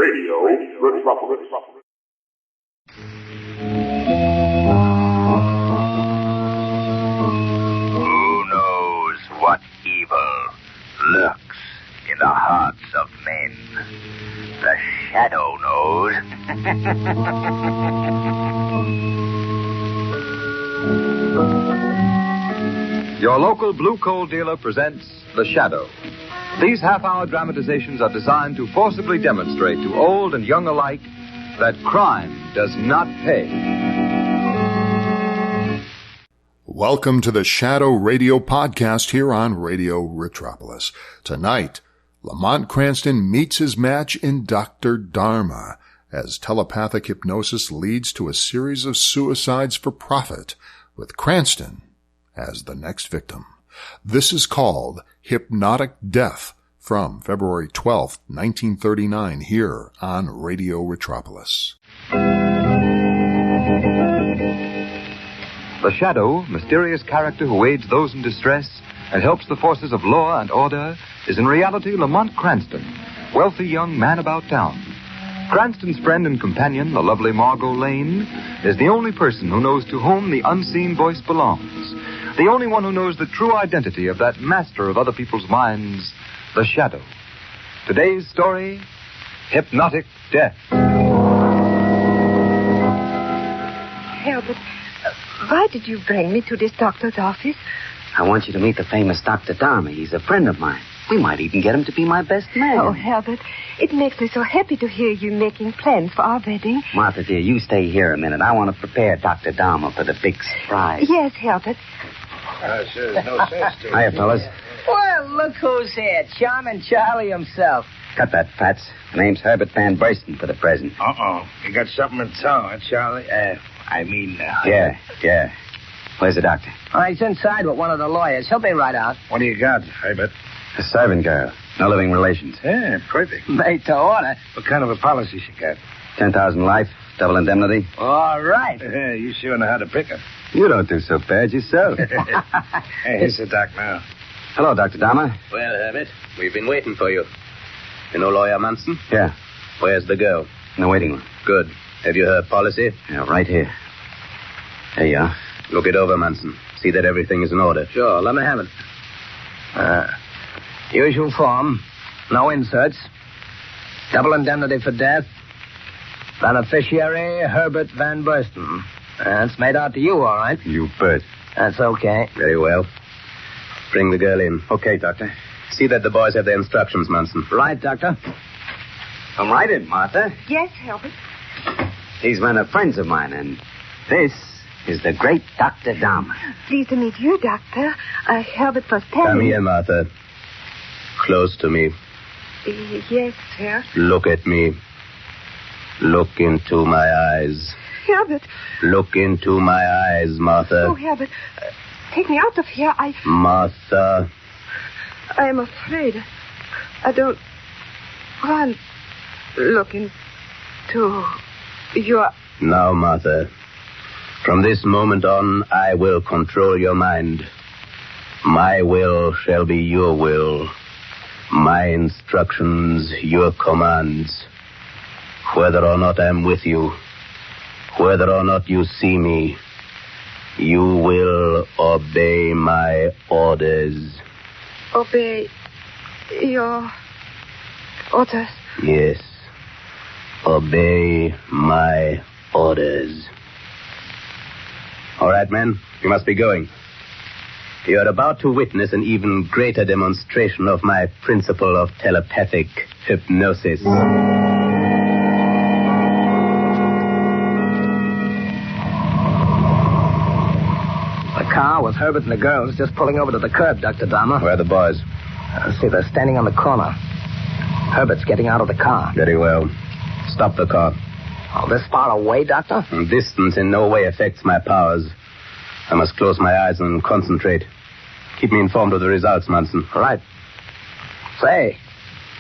Radio Metropolis. Who knows what evil lurks in the hearts of men? The Shadow knows. Your local blue coal dealer presents The Shadow. These half-hour dramatizations are designed to forcibly demonstrate to old and young alike that crime does not pay. Welcome to the Shadow Radio Podcast here on Radio Metropolis. Tonight, Lamont Cranston meets his match in Dr. Dharma as telepathic hypnosis leads to a series of suicides for profit, with Cranston as the next victim. This is called Hypnotic Death from February 12th, 1939, here on Radio Metropolis. The Shadow, mysterious character who aids those in distress and helps the forces of law and order, is in reality Lamont Cranston, wealthy young man about town. Cranston's friend and companion, the lovely Margo Lane, is the only person who knows to whom the unseen voice belongs. The only one who knows the true identity of that master of other people's minds, the Shadow. Today's story, Hypnotic Death. Herbert, why did you bring me to this doctor's office? I want you to meet the famous Dr. Dharma. He's a friend of mine. We might even get him to be my best man. Oh, Herbert, it makes me so happy to hear you making plans for our wedding. Martha, dear, you stay here a minute. I want to prepare Dr. Dharma for the big surprise. Yes, Herbert. Sure, there's no sense to it. Hiya, fellas. Well, look who's here. Charming Charlie himself. Cut that, Fats. My name's Herbert Van Bursten for the present. You got something in tow, huh, Charlie? Yeah. Where's the doctor? Oh, he's inside with one of the lawyers. He'll be right out. What do you got, Herbert? A servant girl. No living relations. Yeah, perfect. Made to order. What kind of a policy she got? 10,000 life, double indemnity. All right. Yeah, you sure know how to pick her. You don't do so bad yourself. Hey, here's the doc now. Hello, Dr. Dharma. Well, Herbert, we've been waiting for you. You know Lawyer Munson? Yeah, Where's the girl? in the waiting room. Good. Have you her policy? Yeah, right here. There you are. Look it over, Munson. See that everything is in order. Sure, let me have it. Usual form. No inserts. Double indemnity for death. Beneficiary, Herbert Van Bursten. It's made out to you, all right. You bet. That's okay. Very well. Bring the girl in. Okay, Doctor. See that the boys have their instructions, Munson. Right, Doctor. Come right in, Martha. Yes, Herbert. These men are friends of mine, and this is the great Dr. Dharma. Pleased to meet you, Doctor. Herbert was telling... Come here, Martha. Close to me. Yes, sir. Look at me. Look into my eyes. Herbert. Look into my eyes, Martha. Oh, Herbert. Take me out of here. Martha. I am afraid. I don't want to look into your... Now, Martha. From this moment on, I will control your mind. My will shall be your will. My instructions, your commands. Whether or not I'm with you, whether or not you see me, you will obey my orders. Obey your orders? Yes. Obey my orders. All right, men, you must be going. You are about to witness an even greater demonstration of my principle of telepathic hypnosis. The car with Herbert and the girls just pulling over to the curb, Dr. Dharma. Where are the boys? See, they're standing on the corner. Herbert's getting out of the car. Very well. Stop the car. Oh, this far away, Doctor? Distance in no way affects my powers. I must close my eyes and concentrate. Keep me informed of the results, Munson. Right. Say,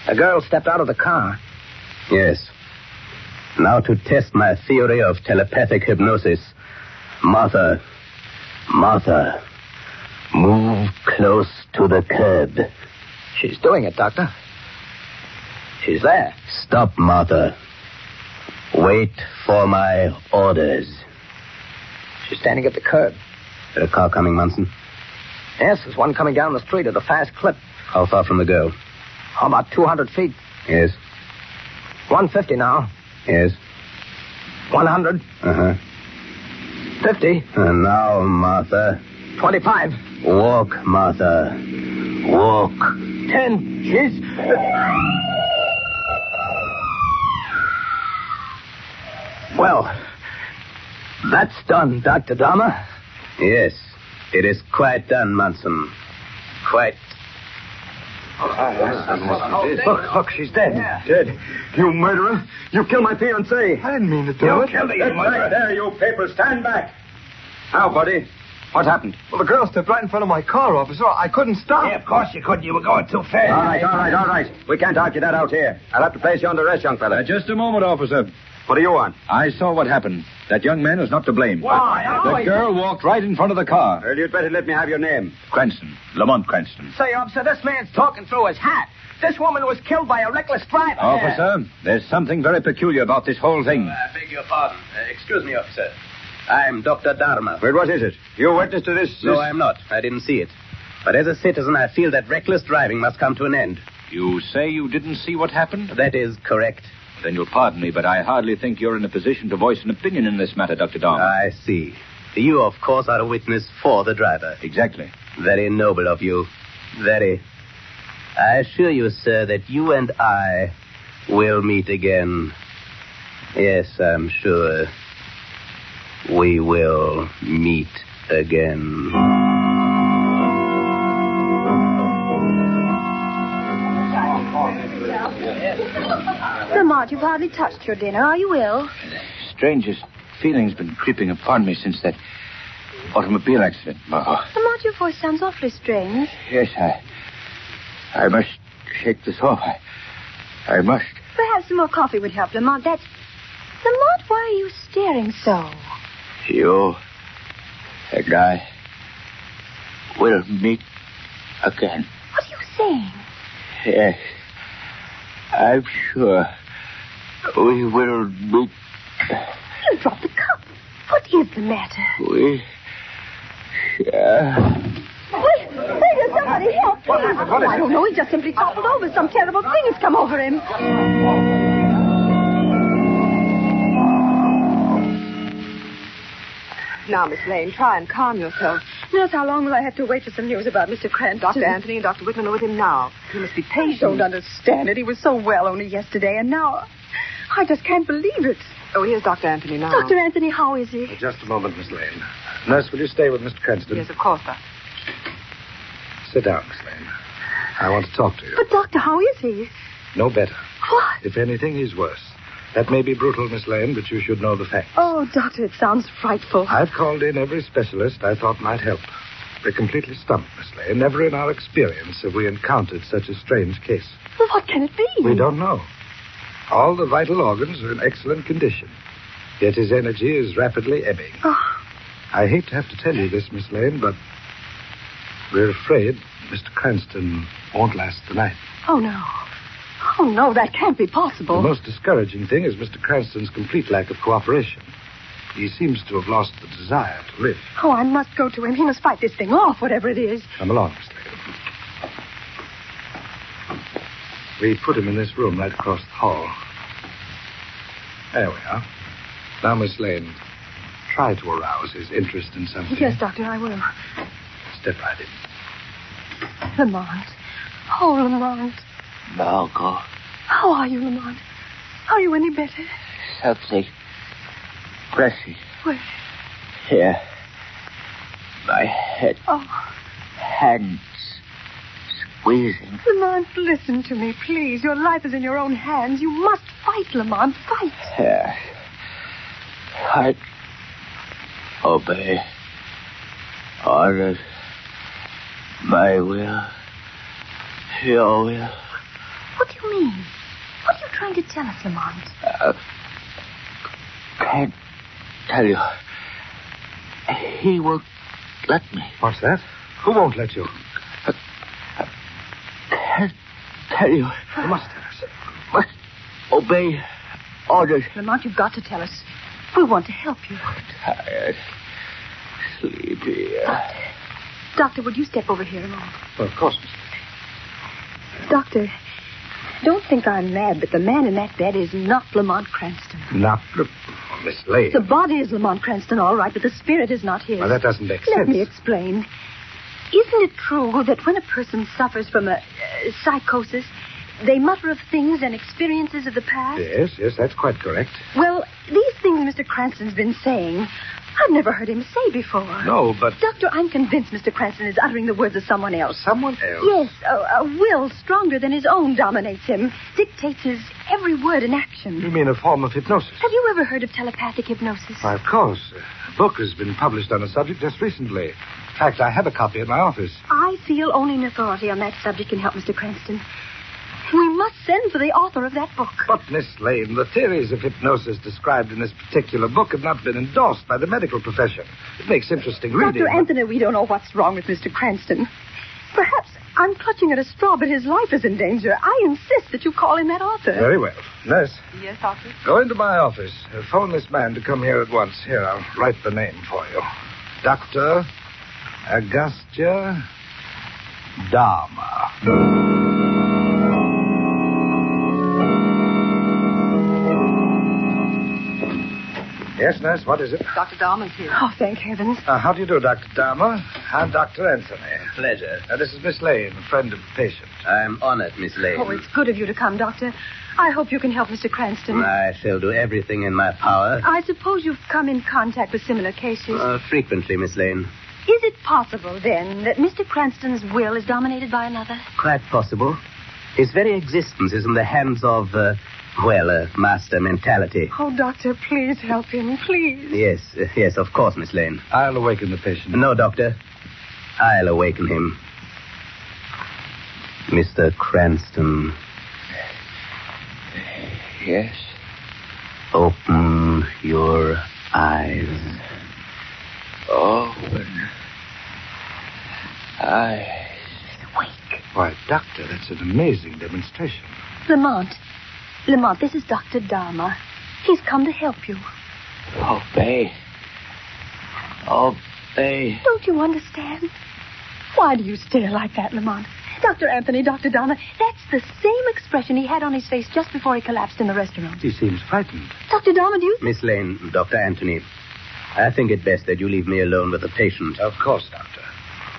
the girl stepped out of the car. Yes. Now to test my theory of telepathic hypnosis. Martha, move close to the curb. She's doing it, Doctor. She's there. Stop, Martha. Wait for my orders. She's standing at the curb. Is there a car coming, Munson? Yes, there's one coming down the street at a fast clip. How far from the girl? About 200 feet. Yes. 150 now. Yes. 100. 50. And now, Martha. 25. Walk, Martha. Walk. 10. She's... Well, that's done, Dr. Dharma. Yes, it is quite done, Munson. Quite. Look, she's dead. Yeah. Dead. You murderer. You killed my fiancée. I didn't mean to do You it. killed her, you murderer. There, you people. Stand back. Now, buddy, what happened? Well, the girl stepped right in front of my car, officer. I couldn't stop. Yeah, of course you couldn't. You were going too fast. All right. We can't argue that out here. I'll have to place you under arrest, young fella. Just a moment, officer. What do you want? I saw what happened. That young man was not to blame. Why? The girl walked right in front of the car. Well, you'd better let me have your name. Cranston. Lamont Cranston. Say, officer, this man's talking through his hat. This woman was killed by a reckless driver. Officer, there's something very peculiar about this whole thing. I beg your pardon. Excuse me, officer. I'm Dr. Dharma. Well, what is it? You witness to this? No, I'm not. I didn't see it. But as a citizen, I feel that reckless driving must come to an end. You say you didn't see what happened? That is correct. Then you'll pardon me, but I hardly think you're in a position to voice an opinion in this matter, Dr. Dharma. I see. You, of course, are a witness for the driver. Exactly. Very noble of you. Very. I assure you, sir, that you and I will meet again. Yes, I'm sure we will meet again. Lamont, you've hardly touched your dinner. Are you ill? Strangest feeling's been creeping upon me since that automobile accident, Margo. Lamont, your voice sounds awfully strange. Yes, I must shake this off. I must. Perhaps some more coffee would help, Lamont. Lamont, why are you staring so? You and I will meet again. What are you saying? Yes, I'm sure we will meet. You dropped the cup. What is the matter? We shall. Wait, there's somebody help. What happened? What is I don't know. He just simply toppled over. Some terrible thing has come over him. Now, Miss Lane, try and calm yourself. Nurse, how long will I have to wait for some news about Mr. Cranston? Dr. Anthony and Dr. Whitman are with him now. You must be patient. I don't understand it. He was so well only yesterday, and now I just can't believe it. Oh, here's Dr. Anthony now. Dr. Anthony, how is he? Just a moment, Miss Lane. Nurse, will you stay with Mr. Cranston? Yes, of course, Doctor. Sit down, Miss Lane. I want to talk to you. But, Doctor, how is he? No better. What? If anything, he's worse. That may be brutal, Miss Lane, but you should know the facts. Oh, Doctor, it sounds frightful. I've called in every specialist I thought might help. They're completely stumped, Miss Lane. Never in our experience have we encountered such a strange case. Well, what can it be? We don't know. All the vital organs are in excellent condition. Yet his energy is rapidly ebbing. Oh. I hate to have to tell you this, Miss Lane, but we're afraid Mr. Cranston won't last the night. Oh, no. Oh, no, that can't be possible. The most discouraging thing is Mr. Cranston's complete lack of cooperation. He seems to have lost the desire to live. Oh, I must go to him. He must fight this thing off, whatever it is. Come along, Miss Lane. We put him in this room right across the hall. There we are. Now, Miss Lane, try to arouse his interest in something. Yes, Doctor, I will. Step right in. Lamont. Oh, Lamont. Margo. How are you, Lamont? Are you any better? Something pressing. Where? Here. My head. Oh. Hands squeezing. Lamont, listen to me, please. Your life is in your own hands. You must fight, Lamont. Fight. Yes. I obey orders. My will. Your will. What do you mean? What are you trying to tell us, Lamont? Can't tell you. He won't let me. What's that? Who won't let you? Can't tell you. You must tell us. Obey orders. Lamont, you've got to tell us. We want to help you. Tired. Sleepy. Doctor, would you step over here a moment? Well, of course, Miss Lane. Doctor, don't think I'm mad, but the man in that bed is not Lamont Cranston. Not Miss Lane. The body is Lamont Cranston, all right, but the spirit is not his. Well, that doesn't make sense. Let me explain. Isn't it true that when a person suffers from a psychosis, they mutter of things and experiences of the past? Yes, that's quite correct. Well, these things Mr. Cranston's been saying, I've never heard him say before. No, but... Doctor, I'm convinced Mr. Cranston is uttering the words of someone else. Someone else? Yes, a will stronger than his own dominates him, dictates his every word and action. You mean a form of hypnosis? Have you ever heard of telepathic hypnosis? Why, of course. A book has been published on the subject just recently. In fact, I have a copy at my office. I feel only an authority on that subject can help Mr. Cranston. We must send for the author of that book. But, Miss Lane, the theories of hypnosis described in this particular book have not been endorsed by the medical profession. It makes interesting reading. Dr. Anthony, we don't know what's wrong with Mr. Cranston. Perhaps I'm clutching at a straw, but his life is in danger. I insist that you call in that author. Very well. Nurse. Yes, Doctor? Go into my office. Phone this man to come here at once. Here, I'll write the name for you. Dr. Agastya Dharma. Yes, nurse, what is it? Dr. Dharma's here. Oh, thank heavens. How do you do, Dr. Dharma? I'm Dr. Anthony. Pleasure. This is Miss Lane, a friend of the patient. I'm honored, Miss Lane. Oh, it's good of you to come, Doctor. I hope you can help Mr. Cranston. I shall do everything in my power. I suppose you've come in contact with similar cases. Frequently, Miss Lane. Is it possible, then, that Mr. Cranston's will is dominated by another? Quite possible. His very existence is in the hands of, a master mentality. Oh, Doctor, please help him, please. Yes, of course, Miss Lane. I'll awaken the patient. No, Doctor. I'll awaken him. Mr. Cranston. Yes? Open your eyes. Open eyes. Wake. Why, Doctor, that's an amazing demonstration. Lamont, this is Dr. Dharma. He's come to help you. Obey. Don't you understand? Why do you stare like that, Lamont? Dr. Anthony, Dr. Dharma, that's the same expression he had on his face just before he collapsed in the restaurant. He seems frightened. Dr. Dharma, do you... Miss Lane, Dr. Anthony, I think it best that you leave me alone with the patient. Of course, Doctor.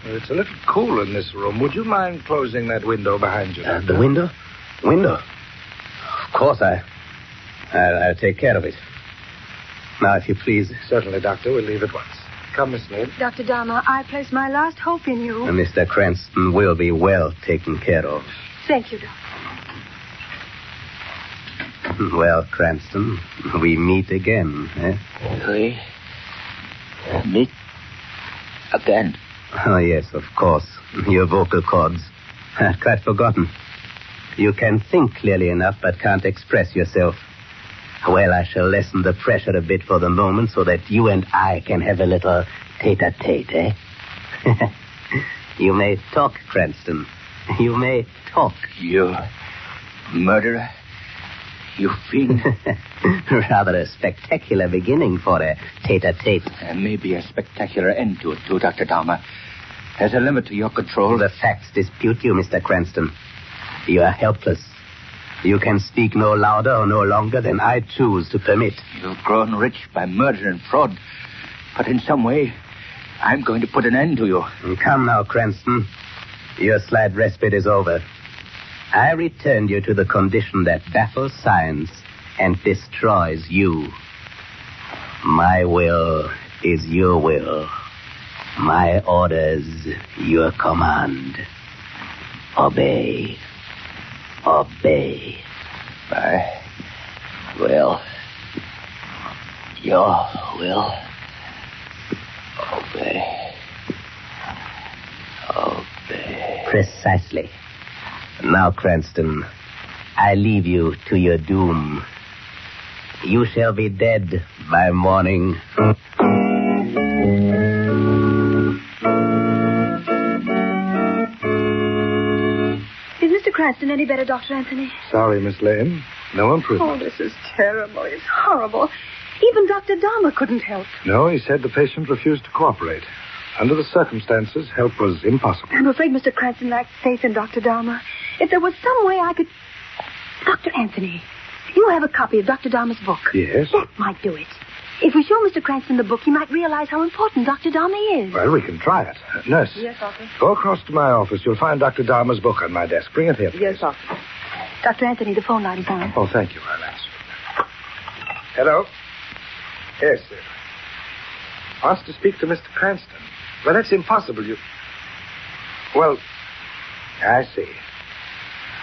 It's a little cool in this room. Would you mind closing that window behind you? The window? Of course, I'll take care of it. Now, if you please. Certainly, Doctor. We'll leave at once. Come, Miss Lane. Dr. Dharma, I place my last hope in you. Mr. Cranston will be well taken care of. Thank you, Doctor. Well, Cranston, we meet again, eh? We meet again. Oh, yes, of course. Your vocal cords. I'd quite forgotten. You can think clearly enough, but can't express yourself. Well, I shall lessen the pressure a bit for the moment so that you and I can have a little tete-a-tete, eh? You may talk, Cranston. You may talk. You murderer? You fiend? Rather a spectacular beginning for a tete-a-tete. There may be a spectacular end to it, too, Dr. Dharma. There's a limit to your control. The facts dispute you, Mr. Cranston. You are helpless. You can speak no louder or no longer than I choose to permit. You've grown rich by murder and fraud. But in some way, I'm going to put an end to you. Come now, Cranston. Your slight respite is over. I returned you to the condition that baffles science and destroys you. My will is your will. My orders, your command. Obey. Obey. My will. Your will. Obey. Obey. Precisely. Now, Cranston, I leave you to your doom. You shall be dead by morning. Is Mr. Cranston any better, Dr. Anthony? Sorry, Miss Lane. No improvement. Oh, this is terrible. It's horrible. Even Dr. Dharma couldn't help. No, he said the patient refused to cooperate. Under the circumstances, help was impossible. I'm afraid Mr. Cranston lacked faith in Dr. Dharma. If there was some way I could... Dr. Anthony, you have a copy of Dr. Dharma's book. Yes? That might do it. If we show Mr. Cranston the book, he might realize how important Dr. Dharma is. Well, we can try it. Nurse. Yes, doctor. Go across to my office. You'll find Dr. Dharma's book on my desk. Bring it here. Yes, doctor. Dr. Anthony, the phone line is on. Oh, thank you. I'll answer. Hello? Yes, sir. Wants to speak to Mr. Cranston. Well, that's impossible. Well, I see.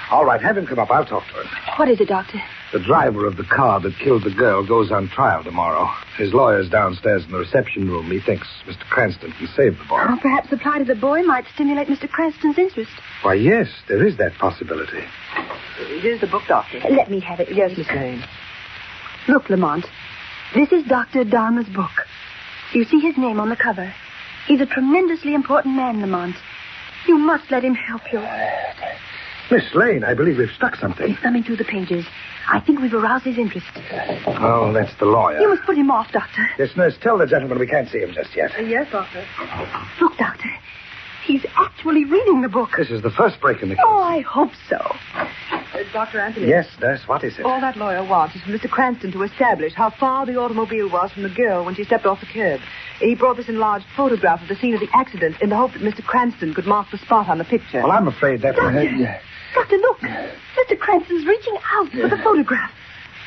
All right, have him come up. I'll talk to him. What is it, Doctor? The driver of the car that killed the girl goes on trial tomorrow. His lawyer's downstairs in the reception room. He thinks Mr. Cranston can save the boy. Oh, perhaps the plight of the boy might stimulate Mr. Cranston's interest. Why, yes, there is that possibility. Here's the book, doctor. Let me have it. Yes, Miss Lane. Look, Lamont. This is Dr. Dharma's book. You see his name on the cover. He's a tremendously important man, Lamont. You must let him help you. Miss Lane, I believe we've stuck something. He's thumbing through the pages. I think we've aroused his interest. Oh, that's the lawyer. You must put him off, Doctor. Yes, nurse, tell the gentleman we can't see him just yet. Yes, doctor. Look, Doctor. He's actually reading the book. This is the first break in the case. Oh, I hope so. Dr. Anthony. Yes, nurse, what is it? All that lawyer wants is for Mr. Cranston to establish how far the automobile was from the girl when she stepped off the curb. He brought this enlarged photograph of the scene of the accident in the hope that Mr. Cranston could mark the spot on the picture. Well, I'm afraid that... Doctor, look. Mr. Cranston's reaching out for the photograph.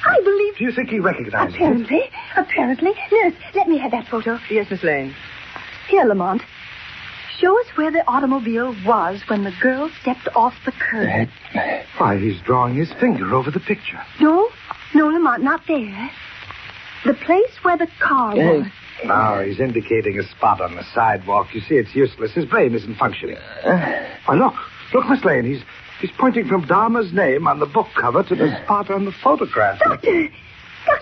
I believe... Do you think he recognizes it? Apparently. Nurse, let me have that photo. Yes, Miss Lane. Here, Lamont. Show us where the automobile was when the girl stepped off the curb. Why, he's drawing his finger over the picture. No, Lamont, not there. The place where the car was. Now he's indicating a spot on the sidewalk. You see, it's useless. His brain isn't functioning. Why, look, Miss Lane. He's pointing from Dharma's name on the book cover to the spot on the photograph. Doctor,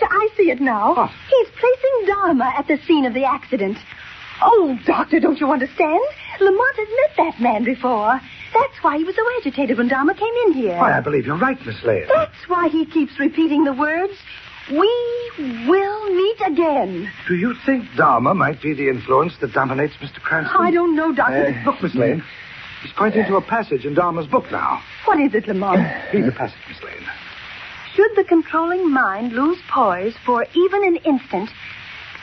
I see it now. What? He's placing Dharma at the scene of the accident. Oh, Doctor, don't you understand? Lamont has met that man before. That's why he was so agitated when Dharma came in here. Why, I believe you're right, Miss Lane. That's why he keeps repeating the words, "We will meet again." Do you think Dharma might be the influence that dominates Mr. Cranston? I don't know, Doctor. Look, Miss Lane. He's pointing to a passage in Dharma's book now. What is it, Lamont? Read the passage, Miss Lane. Should the controlling mind lose poise for even an instant,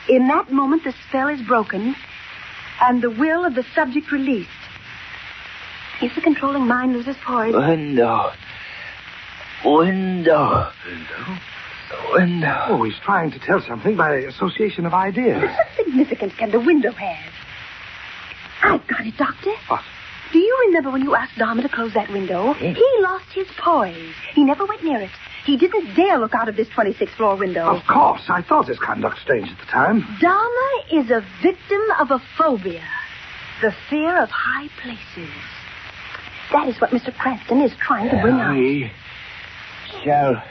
in that moment the spell is broken and the will of the subject released. If the controlling mind loses poise... Window. Oh, he's trying to tell something by association of ideas. What significance can the window have? I've got it, Doctor. What? Do you remember when you asked Dharma to close that window? Yes. He lost his poise. He never went near it. He didn't dare look out of this 26th floor window. Of course. I thought his conduct strange at the time. Dharma is a victim of a phobia. The fear of high places. That is what Mr. Cranston is trying to bring out. We shall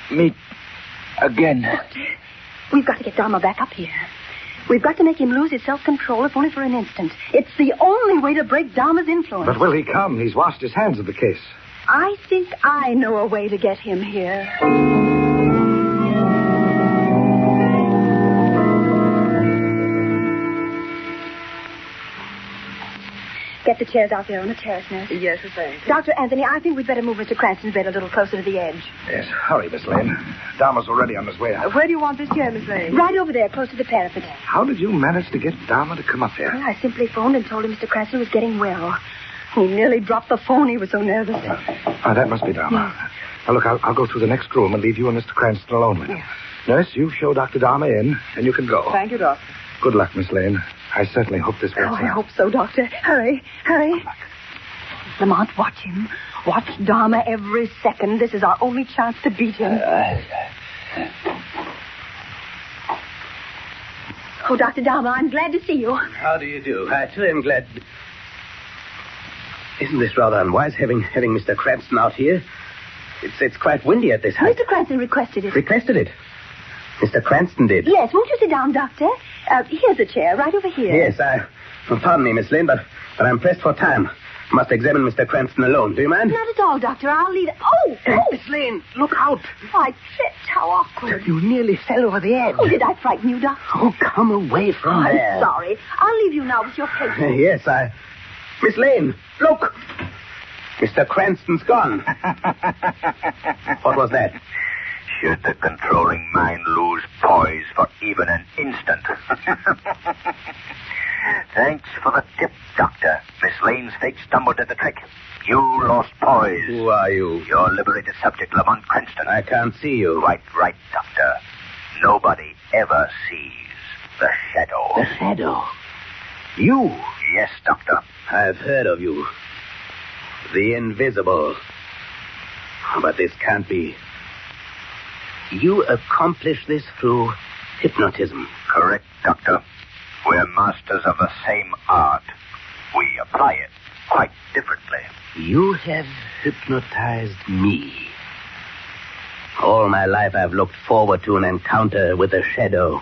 meet again. Doctor, we've got to get Dharma back up here. We've got to make him lose his self-control, if only for an instant. It's the only way to break Dharma's influence. But will he come? He's washed his hands of the case. I think I know a way to get him here. Get the chairs out there on the terrace, nurse. Yes, Miss Lane. Dr. Anthony, I think we'd better move Mr. Cranston's bed a little closer to the edge. Yes, hurry, Miss Lane. Dharma's already on his way out. Where do you want this chair, Miss Lane? Right over there, close to the parapet. How did you manage to get Dharma to come up here? Well, I simply phoned and told him Mr. Cranston was getting well. He nearly dropped the phone. He was so nervous. Oh, that must be Dharma. Yes. Now, look, I'll go through the next room and leave you and Mr. Cranston alone with him. Yes. Nurse, you show Dr. Dharma in, and you can go. Thank you, Doctor. Good luck, Miss Lane. I certainly hope this works I hope so, Doctor. Hurry. Lamont, watch him. Watch Dharma every second. This is our only chance to beat him. Oh, Dr. Dharma, I'm glad to see you. How do you do? I too am glad. Isn't this rather unwise, having Mr. Cranston out here? It's quite windy at this height. Mr. Cranston requested it. Requested it? Mr. Cranston did? Yes, won't you sit down, Doctor? Here's a chair, right over here. Yes, pardon me, Miss Lane, but I'm pressed for time. Must examine Mr. Cranston alone. Do you mind? Not at all, Doctor. I'll leave... Oh! Miss Lane, look out. I tripped. How awkward. You nearly fell over the edge. Oh, did I frighten you, Doctor? Oh, come away from there. I'm sorry. I'll leave you now with your patient. Yes, Miss Lane, look. Mr. Cranston's gone. What was that? Should the controlling mind lose poise for even an instant? Thanks for the tip, Doctor. Miss Lane's fate stumbled at the trick. You lost poise. Who are you? Your liberated subject, Lamont Cranston. I can't see you. Quite right, Doctor. Nobody ever sees the shadow. The shadow? You? Yes, Doctor. I've heard of you. The invisible. But this can't be. You accomplish this through hypnotism. Correct, Doctor. We're masters of the same art. We apply it quite differently. You have hypnotized me. All my life I've looked forward to an encounter with the shadow.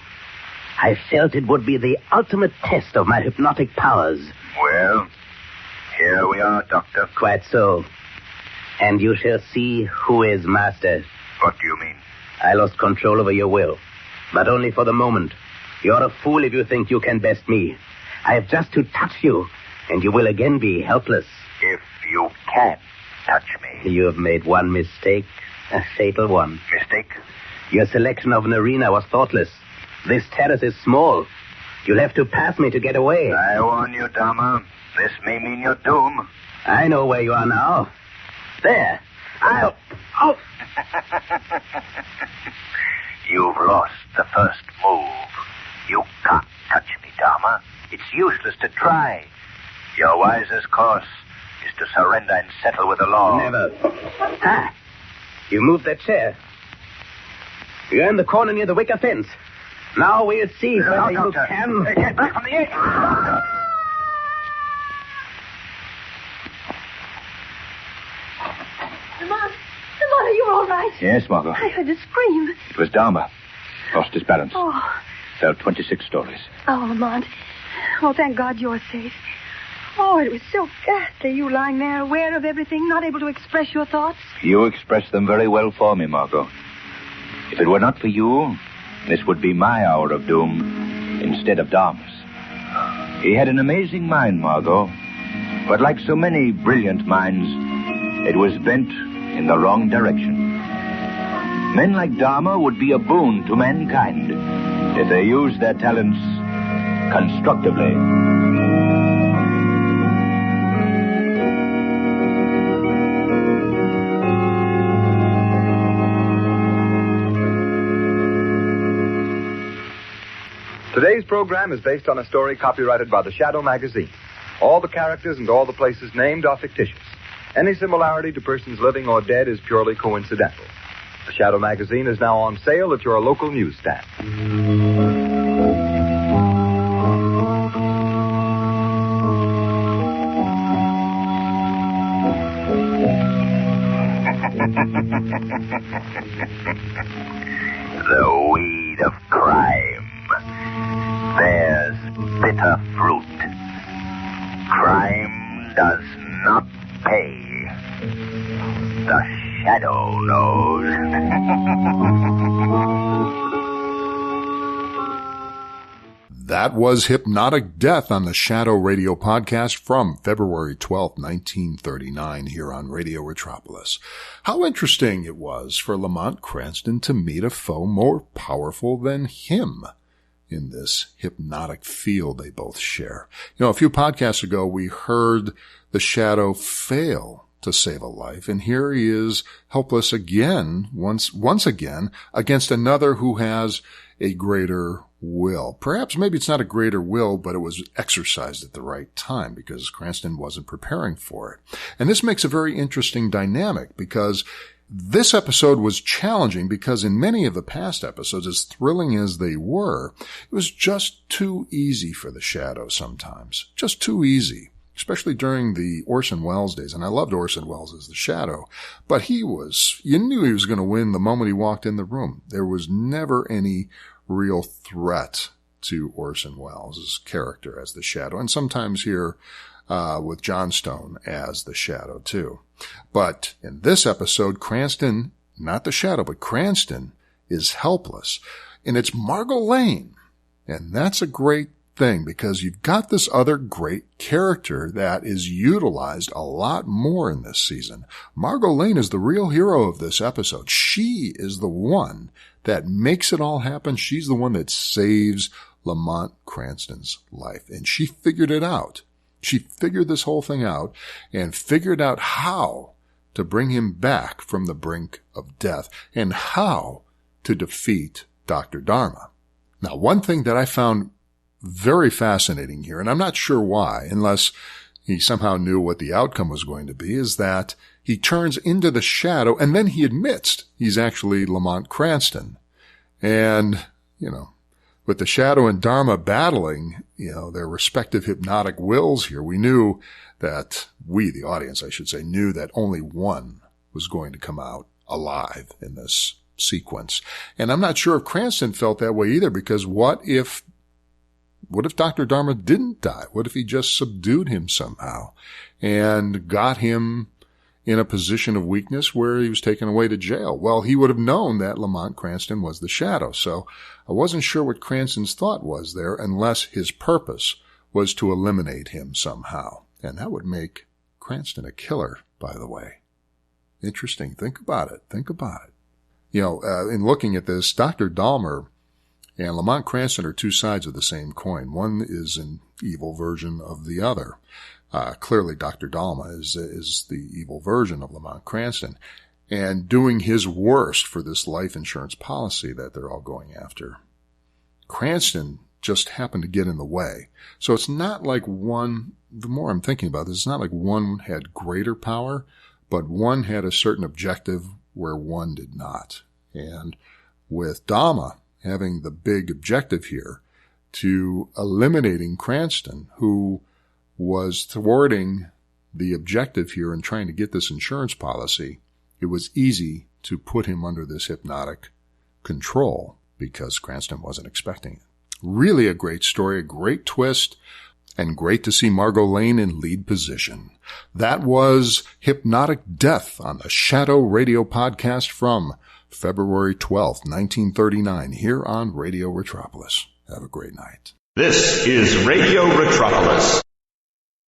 I felt it would be the ultimate test of my hypnotic powers. Well, here we are, Doctor. Quite so. And you shall see who is master. What do you mean? I lost control over your will, but only for the moment. You're a fool if you think you can best me. I have just to touch you, and you will again be helpless. If you can touch me. You have made one mistake, a fatal one. Mistake? Your selection of an arena was thoughtless. This terrace is small. You'll have to pass me to get away. I warn you, Dharma. This may mean your doom. I know where you are now. There. I'll... Oh! You've lost the first move. You can't touch me, Dharma. It's useless to try. Your wisest course is to surrender and settle with the law. Never. Ah! You moved that chair. You're in the corner near the wicker fence. Now we'll see whether you can... Get back from the edge. Lamont, are you all right? Yes, Margo. I heard a scream. It was Dharma. Lost his balance. Oh. Fell 26 stories. Oh, Lamont. Oh, thank God you're safe. Oh, it was so ghastly, you lying there, aware of everything, not able to express your thoughts. You expressed them very well for me, Margo. If it were not for you, this would be my hour of doom instead of Dharma's. He had an amazing mind, Margo. But like so many brilliant minds, it was bent in the wrong direction. Men like Dharma would be a boon to mankind if they used their talents constructively. Today's program is based on a story copyrighted by the Shadow magazine. All the characters and all the places named are fictitious. Any similarity to persons living or dead is purely coincidental. The Shadow magazine is now on sale at your local newsstand. The weed of crime bears bitter fruit. Crime does not pay. The shadow knows. That was Hypnotic Death on the Shadow Radio podcast from February 12, 1939 here on Radio Retropolis. How interesting it was for Lamont Cranston to meet a foe more powerful than him in this hypnotic field they both share. You know, a few podcasts ago, we heard the Shadow fail to save a life, and here he is helpless again, once again, against another who has a greater will. Perhaps maybe it's not a greater will, but it was exercised at the right time because Cranston wasn't preparing for it. And this makes a very interesting dynamic because this episode was challenging because in many of the past episodes, as thrilling as they were, it was just too easy for the Shadow sometimes. Just too easy. Especially during the Orson Welles days. And I loved Orson Welles as the Shadow. But you knew he was going to win the moment he walked in the room. There was never any real threat to Orson Welles' character as the Shadow. And sometimes here, with Johnstone as the Shadow, too. But in this episode, Cranston, not the Shadow, but Cranston is helpless. And it's Margo Lane. And that's a great thing because you've got this other great character that is utilized a lot more in this season. Margo Lane is the real hero of this episode. She is the one that makes it all happen. She's the one that saves Lamont Cranston's life. And she figured it out. She figured this whole thing out and figured out how to bring him back from the brink of death and how to defeat Dr. Dharma. Now, one thing that I found very fascinating here, and I'm not sure why, unless he somehow knew what the outcome was going to be, is that he turns into the Shadow and then he admits he's actually Lamont Cranston. And, with the Shadow and Dharma battling, their respective hypnotic wills here, we knew that the audience, I should say, knew that only one was going to come out alive in this sequence. And I'm not sure if Cranston felt that way either, because what if Dr. Dharma didn't die? What if he just subdued him somehow and got him in a position of weakness where he was taken away to jail? Well, he would have known that Lamont Cranston was the Shadow. So I wasn't sure what Cranston's thought was there, unless his purpose was to eliminate him somehow. And that would make Cranston a killer, by the way. Interesting. Think about it. In looking at this, Dr. Dahmer and Lamont Cranston are two sides of the same coin. One is an evil version of the other. Clearly, Dr. Dahmer is the evil version of Lamont Cranston and doing his worst for this life insurance policy that they're all going after. Cranston just happened to get in the way. So it's not like one, the more I'm thinking about this, it's not like one had greater power, but one had a certain objective where one did not. And with Dharma having the big objective here to eliminating Cranston, who was thwarting the objective here and trying to get this insurance policy, it was easy to put him under this hypnotic control because Cranston wasn't expecting it. Really a great story, a great twist, and great to see Margo Lane in lead position. That was Hypnotic Death on the Shadow Radio podcast from February 12th, 1939, here on Radio Retropolis. Have a great night. This is Radio Retropolis.